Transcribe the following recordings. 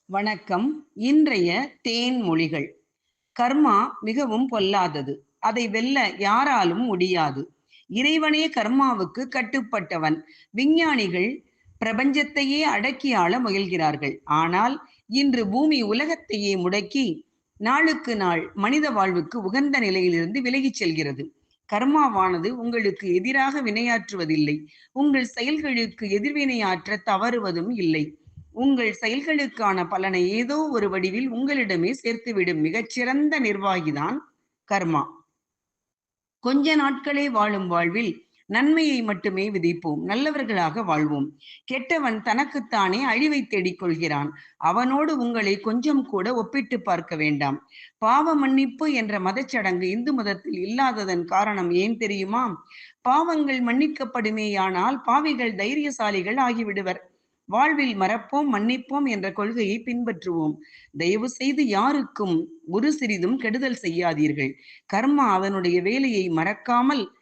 வணக்கம். இன்றைய தேன்மொழிகள். கர்மா மிகவும் பொல்லாதது. அதை வெல்ல யாராலும் முடியாது. இறைவனே கர்மாவுக்கு கட்டுப்பட்டவன். விஞ்ஞானிகள் பிரபஞ்சத்தையே அடக்கி ஆள முயல்கிறார்கள். ஆனால் இன்று பூமி உலகத்தையே முடக்கி நாளுக்கு நாள் மனித வாழ்வுக்கு உகந்த நிலையிலிருந்து விலகிச் செல்கிறது. கர்மாவானது உங்களுக்கு எதிராக வினையாற்றுவதில்லை. உங்கள் செயல்களுக்கு எதிர்வினையாற்ற தவறுவதும் இல்லை. உங்கள் செயல்களுக்கான பலனை ஏதோ ஒரு வடிவில் உங்களிடமே சேர்த்துவிடும் மிகச்சிறந்த நிர்வாகிதான் கர்மா. கொஞ்ச நாட்களே வாழும் வாழ்வில் நன்மையை மட்டுமே விதைப்போம். நல்லவர்களாக வாழ்வோம். கெட்டவன் தனக்குத்தானே அழிவை தேடிக் கொள்கிறான். அவனோடு உங்களை கொஞ்சம் கூட ஒப்பிட்டு பார்க்க வேண்டாம். பாவ மன்னிப்பு என்ற மதச்சடங்கு இந்து மதத்தில் இல்லாததன் காரணம் ஏன் தெரியுமா? பாவங்கள் மன்னிக்கப்படுமேயானால் பாவிகள் தைரியசாலிகள் ஆகிவிடுவர். வாழ்வில் மறப்போம் மன்னிப்போம் என்ற கொள்கையை பின்பற்றுவோம். தயவு செய்து யாருக்கும் ஒரு சிறிதும் கெடுதல் செய்யாதீர்கள். கர்மா அதனுடைய வேலையை மறக்காமல்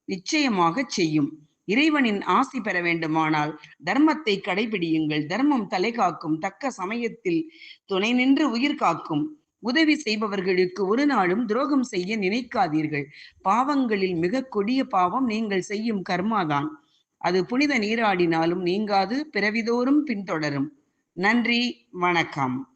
நிச்சயமாக செய்யும். இறைவனின் ஆசி பெற வேண்டுமானால் தர்மத்தை கடைபிடியுங்கள். தர்மம் தலை காக்கும். தக்க சமயத்தில் துணை நின்று உயிர் காக்கும். உதவி செய்பவர்களுக்கு ஒரு நாளும் துரோகம் செய்ய நினைக்காதீர்கள். பாவங்களில் மிக கொடிய பாவம் நீங்கள் செய்யும் கர்மாதான். அது புனித நீராடினாலும் நீங்காது, பிறவிதோறும் பின்தொடரும். நன்றி, வணக்கம்.